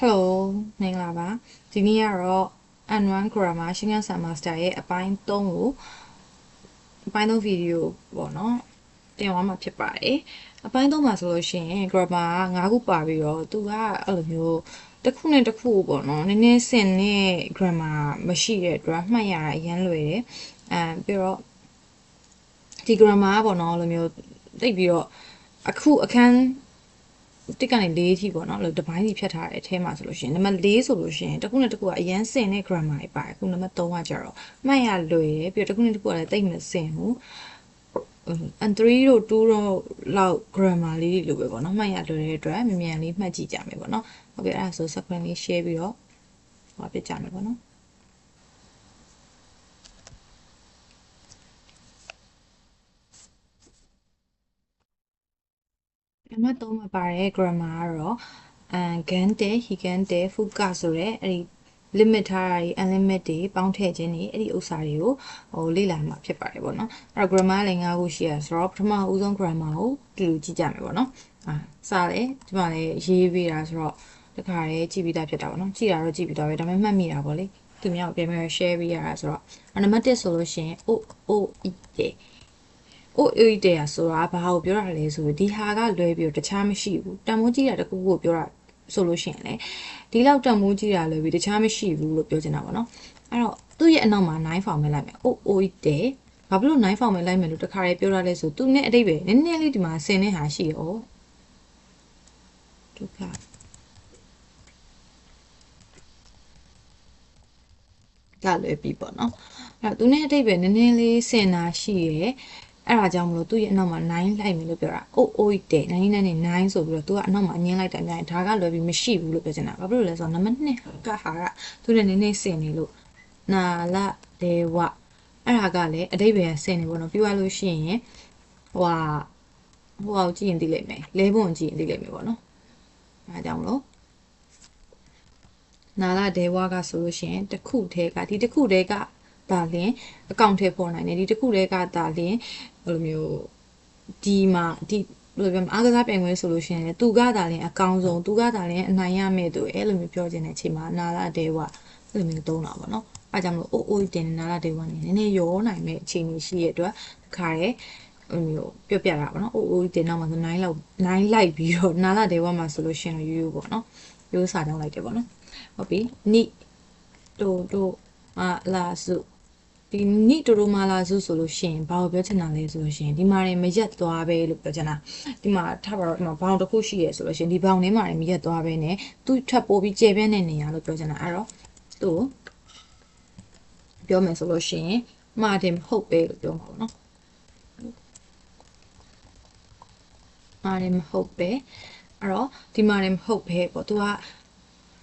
Hello မင်္ဂလာပါဒီနေ့ကတော့ N1 Grammar ရှင်းကန်းဆန် Master ရဲ့အပိုင်း3ကိုအပိုင်း3ဗီဒီယိုပေါ့နော်တင်သွားမှာဖြစ်ပါတယ်အပိုင်း3မှာဆိုလို့ရှိရင် Grammar က9ခုပါပြီးတော့သူကအဲ့လိုမျိုးတစ်ခုနဲ့တစ်ခုပေါ့နော်နည်းနည်းဆင်တဲ့ Grammar မရှိတဲ့အတွက်မှတ်ရတာအရင်လွယ်တယ်ပြီးတော့ဒီ Grammar ကပေါ့နော်အဲ့လိုမျိုးသိပြီးတော့အခုအခန်းတစ်ကနေ4ထိပေါ့နော်အဲ့လိုတစ်ပိုင်းစီဖြတ်ထားတဲ့အထဲမှာဆိုလို့ရှိရင်နံပါတ်4ဆိုလို့ရှိရင်တစ်ခုနဲ့တစ်ခုကအရန်ဆင်တဲ့ grammar တွေပါတယ်အခုနံပါတ်3ကကြတော့မှတ်ရလွယ်တယ်ပြီးတော့တစ်ခုနဲ့တစ်ခုကလည်းတိတ်မဆင်ဘူးand 3တို့2တို့လောက် grammar လေးတွေလိုပဲပေါ့နော်မှတ်ရလွယ်တဲ့အတွက်မြန်မြန်လေးမှတ်ကြည့်ကြမယ်ပေါ့နော်ဟုတ်ပြီအဲ့ဒါဆို screen လေး share ပြီးတော့ဟောပြကြမယ်ပေါ့နော်နံပါတ်3မှာပါတဲ့ grammar ကတော့gante higante fuka ဆိုတဲ့အဲ့ဒီ limit ထားတာတွေ unlimit တွေပေါင်းထည့်ခြင်းတွေအဲ့ဒီဥစ္စာတွေကိုလေ့လာမှာဖြစ်ပါတယ်ပေါ့နော်အဲ့တော့ grammar လည်း5ခုရှိရဆိုတော့ပထမဦးဆုံး grammar ကိုတူတူကြည့်ကြမယ်ပေါ့နော်စတယ်ဒီမှာလည်းရေးပေးတာဆိုတော့တခါလေးကြည့်ပြီးသားဖြစ်တာပေါ့နော်ကြည့်တာတော့ကြည့်ပြီးသားပဲဒါပေမဲ့မှတ်မိတာပေါ့လေသူများကိုပြန်ပြီး share ပေးရတာဆိုတော့နံပါတ်1ဆိုလို့ရှိရင် OE တဲ့ဆိုတာဘာကိုပြောတာလဲဆိုပြီးဒီဟာကလွဲပြီးတော့တခြားမရှိဘူးတန်မိုးကြီးတာတခုကိုပြောတာဆိုလို့ရှိရင်လေဒီလောက်တန်မိုးကြီးတာလွဲပြီးတခြားမရှိဘူးလို့ပြောချင်တာပေါ့နော်အဲ့တော့သူ့ရဲ့အနောက်မှာ9 format လိုက်မယ် OE တဲ့ဘာဖြစ်လို့9 format လိုက်မယ်လို့တခါလေးပြောတာလဲဆိုသူနဲ့အတိတ်ပဲနည်းနည်းလေးဒီမှာဆင်တဲ့ဟာရှိရောဒုက္ခကလွယ်ပြီပေါ့နော်အဲ့တော့သူနဲ့အတိတ်ပဲနည်းနည်းလေးဆင်တာရှိရယ်အဲ့ဒါကြောင့်မလို့သူ့ရဲ့အနောက်မှာ9လိုက်မယ်လို့ပြောတာOE တဲ့9နဲ့9ဆိုပြီးတော့သူကအနောက်မှာအငင်းလိုက်တယ်အများကြီးဒါကလွယ်ပြီးမရှိဘူးလို့ပြောချင်တာဘာဖြစ်လို့လဲဆိုတော့နံပါတ်2ကဟာကသူနဲ့နည်းနည်းဆင်နေလို့နာလာဒေဝအဲ့ဒါကလည်းအတိတ်ပဲဆင်နေပေါ့နော်ပြောရလို့ရှိရင်ဟိုကိုကြည့်ရင်သိလိမ့်မယ်လဲပုံကြည့်ရင်သိလိမ့်မယ်ပေါ့နော်အဲဒါကြောင့်မလို့နာလာဒေဝကဆိုလို့ရှိရင်တစ်ခုတည်းကဒီတစ်ခုတည်းကဒါလင်းအကောင့်ထဲပေါ်နိုင်တယ်ဒီတစ်ခုတည်းကဒါလင်းဘယ်လိုမျိုးဒီမှာဒီဘယ်လိုပြောအားကစားပြိုင်ပွဲဆိုလို့ရှိရင်သူကဒါလင်းအကောင်းဆုံးသူကဒါလင်းအနိုင်ရမယ်သူအဲ့လိုမျိုးပြောချင်တဲ့အချိန်မှာနာလာဒေဝအဲ့လိုမျိုးသုံးတာပေါ့နော်အဲကြောင့်မလို့အိုးတင်နာလာဒေဝနေနည်းနည်းရောနိုင်မဲ့အခြေအနေရှိရတဲ့အတွက်ခါရဲမျိုးပြောပြတာပေါ့နော်အိုးတင်တော့မှဆို9လိုက်ပြီးတော့နာလာဒေဝမှာဆိုလို့ရှိရင်ရိုးရိုးပေါ့နော်ရိုးစာကြောင်းလိုက်တယ်ပေါ့နော်ဟုတ်ပြီနိတိုမာလာစုဒီနိတိုမာလာစုဆိုလို့ရှိရင်ဘာကိုပြောချင်တာလဲဆိုလို့ရှိရင်ဒီမှာနေမရက်သွားပဲလို့ပြောချင်တာဒီမှာထားပါတော့ဒီမှာဘောင်တစ်ခုရှိရဆိုလို့ရှိရင်ဒီဘောင်ထဲမှာနေမရက်သွားပဲနဲ့သူ့ထပ်ပိုးပြီးကျေပြန့်တဲ့နေရာလို့ပြောချင်တာအဲ့တော့သူ့ပြောမယ်ဆိုလို့ရှိရင်မှားတယ်မဟုတ်ပဲလို့ပြောမှာပေါ့နော်မှားတယ်မဟုတ်ပဲအဲ့တော့ဒီမှာနေမဟုတ်ပဲပေါ့သူက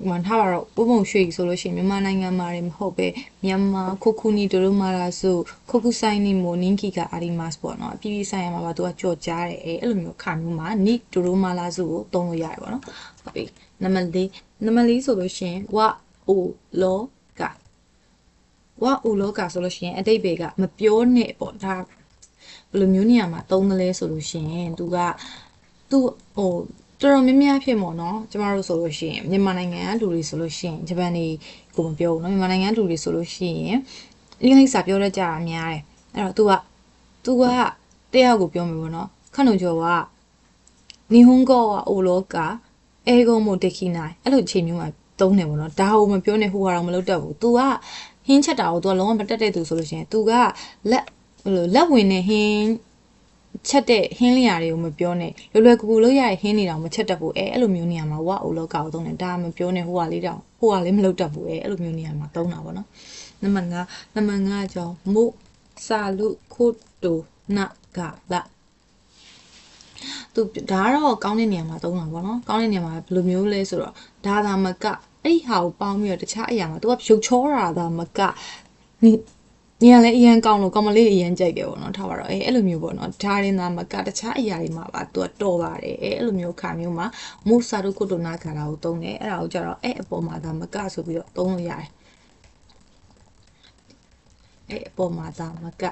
ဝန်ထားတော့ပုံပုံရွှေဆိုလို့ရှိရင်မြန်မာနိုင်ငံမှာတွေမဟုတ်ပဲမြန်မာခိုခုနီတို့မာလာဆိုခိုခုဆိုင်နီမိုနင်းကီကအာရီမတ်ပေါ့နော်အပြည်ပြည်ဆိုင်ရာမှာပါသူကကြော်ကြားတယ်အဲ့လိုမျိုးခါမျိုးမှာနိတို့မာလာစုကိုသုံးလို့ရတယ်ပေါ့နော်ဟုတ်ပြီနံပါတ်4ဆိုလို့ရှိရင်ဝအိုလောကဝအိုလောကဆိုလို့ရှိရင်အတိတ်ဘေကမပြောနဲ့ပေါ့ဒါဘယ်လိုမျိုးနေရာမှာသုံးသလဲဆိုလို့ရှိရင်သူတော်တော်များများဖြစ်မို့နော်ကျမတို့ဆိုလို့ရှိရင်မြန်မာနိုင်ငံကလူတွေဆိုလို့ရှိရင်ဂျပန်တွေကိုမပြောဘူးနော်မြန်မာနိုင်ငံလူတွေဆိုလို့ရှိရင်အင်္ဂလိပ်စာပြောတတ်ကြတာများတယ်အဲ့တော့ तू ကတယောက်ကိုပြောမယ်ပေါ့နော်ခန့်တို့ကျော်ကနီဟွန်ကောကအိုလောကအေဂုံမိုတေခိနိုင်အဲ့လိုချိန်မျိုးမှာသုံးတယ်ပေါ့နော်ဒါကိုမပြောနဲ့ဟိုကတော့မလုပ်တတ်ဘူး तू ကဟင်းချက်တာကို तू ကလုံးဝမတတ်တဲ့သူဆိုလို့ရှိရင် तू ကလက်ဝင်နေဟင်းချက်တဲ့ဟင်းလျာတွေကိုမပြောနဲ့လွယ်ကူကူလို့ရတဲ့ဟင်းတွေတောင်မချက်တတ်ဘူးအဲ့လိုမျိုးနေရာမှာဝအိုလောကကိုသုံးတယ်ဒါမပြောနဲ့ဟိုကလေးမလုပ်တတ်ဘူးအဲ့လိုမျိုးနေရာမှာသုံးတာပေါ့နော်နံပါတ်5ကျော်မို့စာလူခိုတိုနာကလာသူဒါကတော့ကောင်းတဲ့နေရာမှာသုံးတာပေါ့နော်ကောင်းတဲ့နေရာမှာဘယ်လိုမျိုးလဲဆိုတော့ဒါသာမကအဲ့ဟာကိုပေါင်းပြီးတော့တခြားအရာမှာ तू ကဖြုတ်ချောတာသာမကညလည်းအရန်ကောင်းလို့ကောင်မလေးအရန်ကြိုက်တယ်ပေါ့နော်ထားပါတော့အဲ့လိုမျိုးပေါ့နော်ဒါရင်သာမကတခြားအရာတွေမှာပါသူကတော်ပါတယ်အဲ့လိုမျိုးခါမျိုးမှာမို့စာရုကုတ္တနာခါတာကိုသုံးတယ်အဲ့ဒါကိုကြတော့အဲ့အပေါ်မှာသာမကဆိုပြီးတော့သုံးလို့ရတယ်အဲ့အပေါ်မှာသာမက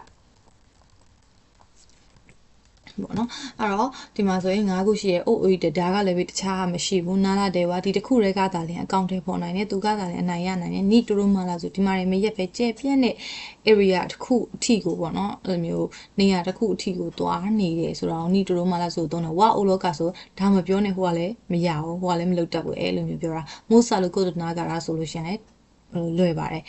ပေါ့နော်အဲ့တော့ဒီမှာဆိုရင်၅ခုရှိရဲ့အိုအိုဒါကလည်းပဲတခြားမရှိဘူးနားလာတယ်ဝါဒီတစ်ခုတည်းကသာလင်အကောင့်ထဲပေါ်နိုင်တယ်သူကသာလင်အနိုင်ရနိုင်တယ်နီတူတို့မှလာဆိုဒီမှာမရက်ပဲကျဲပြက်တဲ့ area တစ်ခုအထိကိုပေါ့နော်အဲ့လိုမျိုးနေရာတစ်ခုအထိကိုသွားနေတယ်ဆိုတော့နီတူတို့မှလာဆိုတော့ဝါအိုလောကဆိုဒါမပြောနဲ့ဟိုကလည်းမရဘူးဟိုကလည်းမလုပ်တတ်ဘူးအဲ့လိုမျိုးပြောတာမိုးစာလို့ကိုယ်တနာကရာဆိုလို့ရှင်လေလွယ်ပါတယ်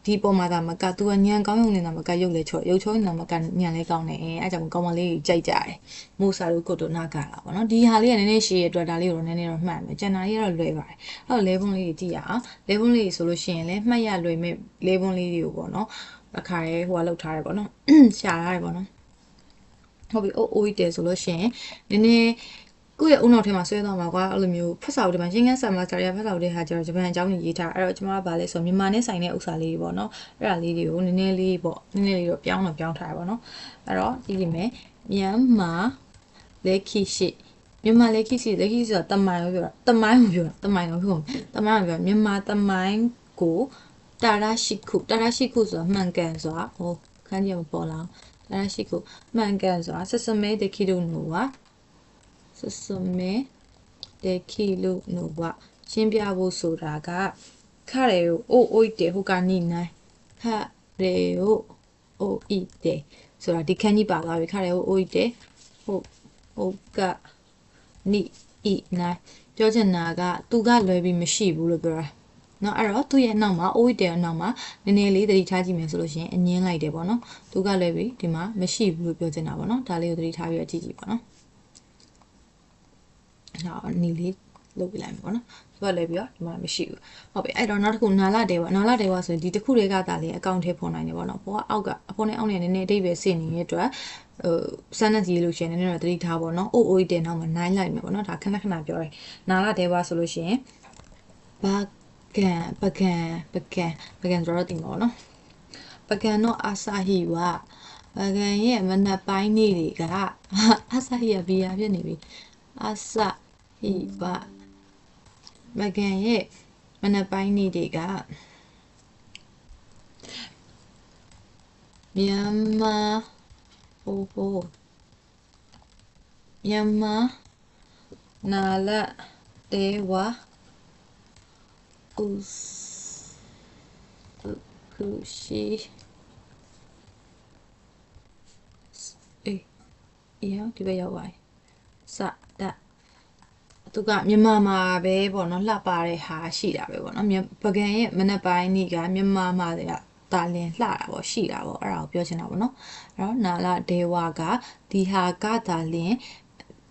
ဒီပေါ်မှာဒါမကသူကညံကောင်းရုံနေတာမကရုပ်လေချောရုပ်ချောနေတာမကညံလေးကောင်းတယ်အဲကြောင့်ကောင်းမလေးကြိုက်ကြတယ်မိုးစာလို့ကိုတို့နာကလာပေါ့နော်ဒီဟာလေးကနည်းနည်းရှည်ရအတွက်ဒါလေးကိုတော့နည်းနည်းတော့မှတ်မယ်ကျန်တာလေးကတော့လွယ်ပါတယ်အဲ့တော့လေပုံးလေးကြည့်ရအောင်လေပုံးလေးဆိုလို့ရှိရင်လည်းမှတ်ရလွယ်မဲ့လေပုံးလေးတွေကိုပေါ့နော်အခါရဲဟိုကလောက်ထားတယ်ပေါ့နော်ရှာထားတယ်ပေါ့နော်ဟုတ်ပြီအိုးတယ်ဆိုလို့ရှိရင်နည်းနည်းကိုယ့်ရဲ့အုံနောက်ထဲမှာဆွဲသွားမှာကွာအဲ့လိုမျိုးဖတ်စာအုပ်တွေမှာရှင်းကန်းဆာမစာရဖတ်စာအုပ်တွေဟာကျတော့ဂျပန်အကြောင်းကြီးရေးထားအဲ့တော့ကျွန်မကဗာလဲဆိုမြန်မာနဲ့ဆိုင်တဲ့ဥစ္စာလေးတွေပေါ့နော်အဲ့ဒါလေးတွေကိုနည်းနည်းလေးပေါ့နည်းနည်းလေးတော့ပြောင်းထားရပါတော့အဲ့တော့ကြည့်လိမ့်မယ်မြန်မာလက်ခိရှိမြန်မာလက်ခိရှိဆိုတာတမိုင်းလို့ပြောတာတမိုင်းကိုပြောတာတမိုင်းလို့ပြောမြန်မာတမိုင်းကိုတာရရှိခုဆိုတာမှန်ကန်ဆိုတာဟိုခန်းကြီးမပေါ်လာတာရရှိခုမှန်ကန်ဆိုတာဆက်စမဲတခိတို့နိုပါစစမဲတခိလို့နိုပါရှင်းပြဖို့ဆိုတာကခရဲကိုအိုးတယ်ဟိုကနိနိုင်ခရဲကိုအိုးတယ်ဆိုတာဒီခန်းကြီးပါသွားပြီခရဲကိုအိုးတယ်ဟိုကနိနိုင်ပြောချင်တာကသူကလွယ်ပြီးမရှိဘူးလို့ပြောတာနော်အဲ့တော့သူ့ရဲ့နောက်မှာအိုးတယ်နောက်မှာနည်းနည်းလေးသတိထားကြည့်မယ်ဆိုလို့ရှိရင်အငင်းလိုက်တယ်ပေါ့နော်သူကလွယ်ပြီးဒီမှာမရှိဘူးလို့ပြောချင်တာပေါ့နော်ဒါလေးကိုသတိထားပြီးကြည့်ကြည့်ပေါ့နော်နော်နီလေးလုပ်ပြလိုက်မယ်ပေါ့နော်သူကလည်းပြီးတော့ဒီမှာမရှိဘူးဟုတ်ပြီအဲ့တော့နောက်တစ်ခုနာလာတယ်ပေါ့နာလာတယ်ပေါ့ဆိုရင်ဒီတစ်ခုတွေကသာလေအကောင့်ထဲပေါ်နိုင်တယ်ပေါ့နော်ဘောကအောက်ကအပေါ်နဲ့အောက်နဲ့နည်းနည်းအတိတ်ပဲဆင်နေတဲ့အတွက်စမ်းနေကြည့်လို့ရှိရင်နည်းနည်းတော့သတိထားပေါ့နော်အိုးတယ်နောက်မှာနိုင်လိုက်မယ်ပေါ့နော်ဒါခဏခဏပြောတယ်နာလာတယ်ပေါ့ဆိုလို့ရှိရင်ဘာပကံဆိုတော့တင်ပါတော့နော်ပကံတော့အာဆာဟီဝပကံရဲ့မနက်ပိုင်းနေ့တွေကအာဆာဟီကဘီယာဖြစ်နေပြီအာဆာဟီဝပကံရဲ့မနက်ပိုင်းနေ့တွေကမြန်မာမြန်မာနာလတေဝဥခုရှိဒီဘက်ရောက်ပါစတသူကမြန်မာမှာပဲပေါ့နော်လှပတဲ့ဟာရှိတာပဲပေါ့နော်ပကံရဲ့မနက်ပိုင်းနေ့ကမြန်မာမှာတာလင်လှတာပေါ့ရှိတာပေါ့အဲ့ဒါကိုပြောချင်တာပေါ့နော်အဲ့တော့နာလာဒေဝကဒီဟာကတာလင်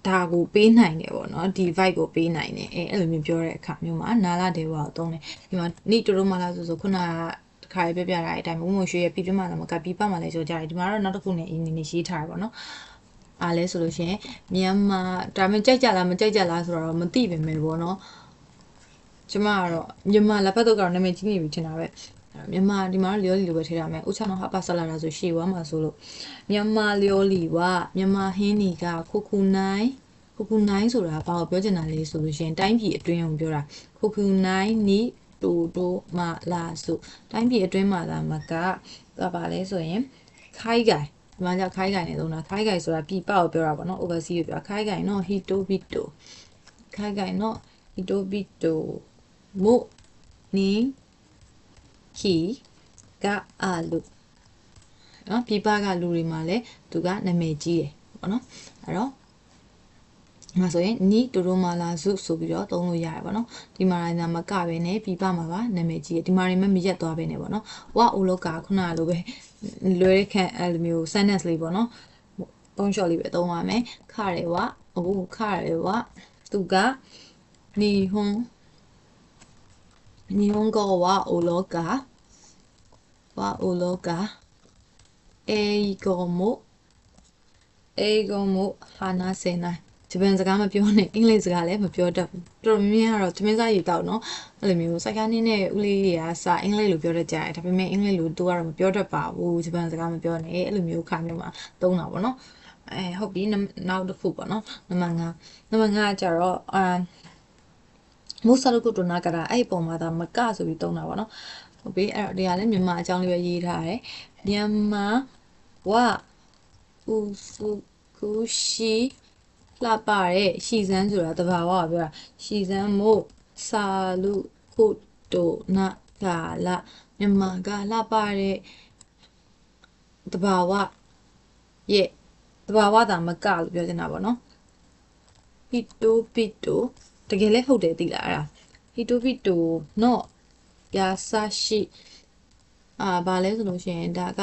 ဒါကိုပေးနိုင်တယ်ပေါ့နော်ဒီ vibe ကိုပေးနိုင်တယ်အဲ့လိုမျိုးပြောတဲ့အခါမျိုးမှာနာလာဒေဝကိုသုံးတယ်ဒီမှာနိတူတို့မလားဆိုခုနကတခါပြပြတာတဲ့အတိုင်းမုံမွှေရွှေရဲ့ပြပြမှလည်းမကပြပမှလည်းဆိုကြတယ်ဒီမှာတော့နောက်တစ်ခုနဲ့အင်းနေရေးထားတယ်ပေါ့နော်အားလဲဆိုလို့ရှိရင်မြန်မာဒါမှကြိုက်ကြလားမကြိုက်ကြလားဆိုတော့မသိပါမယ်ပေါ့နော်ကျမကတော့မြန်မာလက်ဖက်တော့ကတော့နာမည်ကြီးနေပြီထင်တာပဲမြန်မာဒီမှာလျော်လီလိုပဲထည့်ရမယ်ဥချောင်းဟာပါဆလာတာဆိုရှေ့ဝါမှာဆိုလို့မြန်မာလျော်လီဝမြန်မာဟင်းနီကခိုခုနိုင်ဆိုတာဘာကိုပြောချင်တာလဲဆိုလို့ရှိရင်တိုင်းပြည်အတွင်းကိုပြောတာခိုခုနိုင်နီတိုမလာဆိုတိုင်းပြည်အတွင်းမှာသာမကဘာလဲဆိုရင်ခိုင်းကြိုင်ဒီမှာကြောက်ခိုင်းကြိုင်နေသုံးတာခိုင်းကြိုင်ဆိုတာပြည်ပကိုပြောတာပေါ့နော် overseas ကိုပြောခိုင်းကြိုင်နော်ဟီတိုဘီတိုခိုင်းကြိုင်နော်ဟီတိုဘီတိုမို့နင်းခီကအာလူနော်ပြည်ပကလူတွေမှာလည်းသူကနာမည်ကြီးတယ်ပေါ့နော်အဲ့တော့မှာဆိုရင်နီတိုတိုမာလာစုဆိုပြီးတော့သုံးလို့ရတယ်ပေါ့နော်ဒီမှာလည်းမကပဲနဲ့ပြပမှာပါနာမည်ကြီးဒီမှာတွေမရက်သွားပဲနဲ့ပေါ့နော်ဝအိုလောကခုနကလိုပဲလွယ်ခန့်အဲ့လိုမျိုး sentence လေးပေါ့နော်ပုံချော်လေးပဲသုံးပါမယ်ခရဲဝခရဲဝသူကနီဟွန်ကောဝအိုလောကအေဂိုမိုဟာနာစေနိုင်ဂျပန်စကားမပြောနဲ့အင်္ဂလိပ်စကားလည်းမပြောတတ်ဘူးတော်တော်များများကတော့သမင်းစားရည်တောက်နော်အဲ့လိုမျိုးစိုက်ကားနင်းနဲ့ဦးလေးတွေကစာအင်္ဂလိပ်လိုပြောတတ်ကြတယ်ဒါပေမဲ့အင်္ဂလိပ်လိုသူကတော့မပြောတတ်ပါဘူးဂျပန်စကားမပြောနဲ့အဲ့လိုမျိုးခါမျိုးမှာသုံးတာပေါ့နော်ဟုတ်ပြီနောက်တစ်ခုပေါ့နော်နံပါတ်5ကကြတော့မိုးဆာလုကုတိုနာကရာအဲ့ပုံမှာဒါမကဆိုပြီးသုံးတာပေါ့နော်ဟုတ်ပြီအဲ့တော့ဒီကလည်းမြန်မာအကြောင်းလေးပဲရေးထားတယ်မြန်မာဝဥစု ခုရှိလှပတဲ့ရှီစမ်းဆိုတာတဘာဝကိုပြောတာရှီစမ်းမို့စာလူခုတိုနာကာလမြန်မာကလှပတဲ့တဘာဝရဲ့တဘာဝတာမကလို့ပြောချင်တာပေါ့နော်ဟီတိုပီတိုတကယ်လည်းဟုတ်တယ်သိလားအဲ့ဒါဟီတိုပီတိုနော်ယာဆာရှိဘာလဲဆိုလို့ရှိရင်ဒါက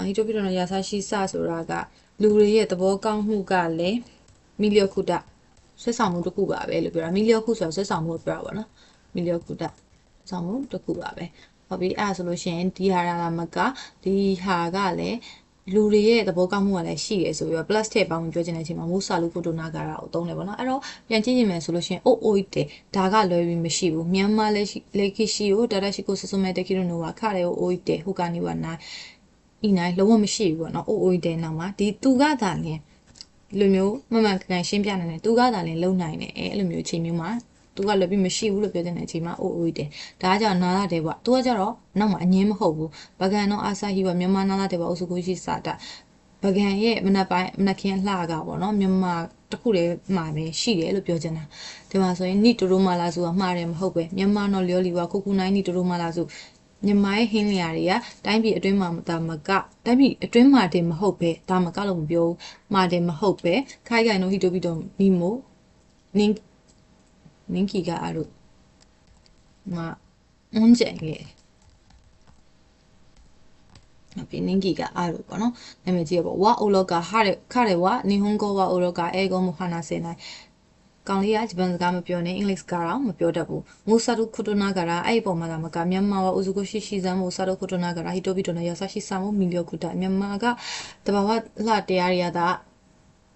ဟီတိုပီတိုနော်ယာဆာရှိစဆိုတာကလူတွေရဲ့သဘောကောင်းမှုကလည်းမီလီယခုတဆွဲဆောင်မှုတစ်ခုပါပဲလို့ပြောတာမီလီယခုဆိုတာဆွဲဆောင်မှုကိုပြောတာပေါ့နော်မီလီယခုတဆောင်မှုတစ်ခုပါပဲဟုတ်ပြီအဲ့ဒါဆိုလို့ရှိရင်ဒီဟာကမကဒီဟာကလည်းလူတွေရဲ့သဘောကောင်းမှုကလည်းရှိတယ်ဆိုပြီးတော့ plus ထည့်ပေါင်းပြောချင်တဲ့အချိန်မှာမိုးစာလူဖိုတိုနာကာရာကိုသုံးတယ်ပေါ့နော်အဲ့တော့ပြန်ကြည့်ရင်ဆိုလို့ရှိရင်အိုအိုတယ်ဒါကလွယ်ပြီးမရှိဘူးမြန်မာလည်းခိရှိကိုဒါတာရှိကိုစစမဲတခိရနိုဝါခရဲအိုတယ်ဟိုကနေဝနာဤနိုင်လုံးဝမရှိဘူးပေါ့နော်အိုအိုတယ်နောက်မှာဒီသူကသာလင်းလူမျိုးမမှန်ကန်ရှင်းပြနိုင်တယ်သူကသာလင်းလုံနိုင်တယ်အဲ့လိုမျိုးအချိန်မျိုးမှာသူကလည်းပြီးမရှိဘူးလို့ပြောတဲ့အချိန်မှာအိုအိုတယ်ဒါကကြောင့်နာလာတယ်ပေါ့သူကကြတော့နောက်မှာအငင်းမဟုတ်ဘူးဗကန်တော့အာဆာဟီပေါ့မြန်မာနာလာတယ်ပေါ့အုစုကိုရှိစာတာဗကန်ရဲ့မနက်ပိုင်းမနက်ခင်းလှကပေါ့နော်မြန်မာတခုတည်းမှာပဲရှိတယ်လို့ပြောချင်တာဒီမှာဆိုရင်နိတိုရိုမာလာစုကမှားတယ်မဟုတ်ပဲမြန်မာနော်လျော်လီဝါခုခုနိုင်နိတိုရိုမာလာစုမြန်မာရဲ့ဟင်းလျာတွေကတိုင်းပြည်အတွင်းမှာဒါမကတိုင်းပြည်အတွင်းမှာတင်မဟုတ်ပဲဒါမကလို့မပြောဘူးမှာတင်မဟုတ်ပဲခိုင်ခိုင်နိုဟီတိုပီတိုမီမိုနင်းကီကအဲ့လိုအွန်ကျန်ရဲ့ပြီးနင်းကီကအဲ့လိုပေါ့နော်နာမည်ကြီးပေါ့ဝါအိုလောကခရဲဝါနီဟွန်ကိုဝါအိုလောကအဲကောမခနာစေနိုင်ကောင်လေးကဂျပန်စကားမပြောနဲ့အင်္ဂလိပ်စကားတော့မပြောတတ်ဘူးမိုးဆာဒုခုတိုနာကရာအဲ့ဒီပုံမှာကမြန်မာဝဥစုကိုရှိစမ်းမိုးဆာဒုခုတိုနာကရာဟီတိုဘီတိုနာရဆရှိဆာမိုးမီလီယခုတာမြန်မာကတဘာဝလှတရားရတာ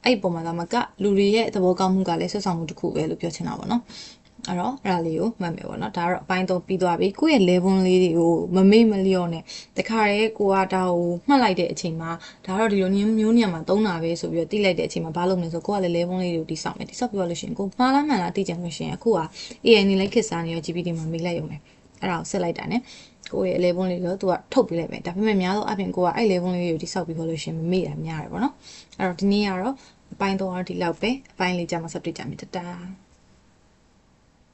အဲ့ဒီပုံမှာကလူတွေရဲ့သဘောကောင်းမှုကလည်းဆွဆောင်မှုတစ်ခုပဲလို့ပြောချင်တာပေါ့နော်အဲ့တော့အဲ့ဒါလေးကိုမှတ်မယ်ပေါ့နော်ဒါတော့အပိုင်း3ပြီးသွားပြီကိုယ့်ရဲ့ level လေးတွေကိုမမေ့မလျော့နဲ့တခါတည်းကိုကဒါကိုမှတ်လိုက်တဲ့အချိန်မှာဒါတော့ဒီလိုမျိုးညံမှာသုံးတာပဲဆိုပြီးတော့တိလိုက်တဲ့အချိန်မှာဘာလုပ်မလဲဆိုကိုကလည်း level လေးတွေကိုတိဆောက်မယ်တိဆောက်ပြီးတော့လို့ရှိရင်ကိုမှားလားမှန်လားသိကြလို့ရှိရင်အခုက AI နေလိုက်ခစ်စားနေရော GPT မှာမေးလိုက်ရုံပဲအဲ့ဒါကိုဆက်လိုက်တာ ਨੇ ကိုယ့်ရဲ့ level လေးကိုသူကထုတ်ပြလိုက်မယ်ဒါပေမဲ့များသောအားဖြင့်ကိုကအဲ့ level လေးတွေကိုတိဆောက်ပြီးတော့လို့ရှိရင်မမေ့တာများတယ်ပေါ့နော်အဲ့တော့ဒီနေ့ကတော့အပိုင်း3တော့ဒီလောက်ပဲအပိုင်းလေးကြာမှဆက်တွေ့ကြမယ်တတား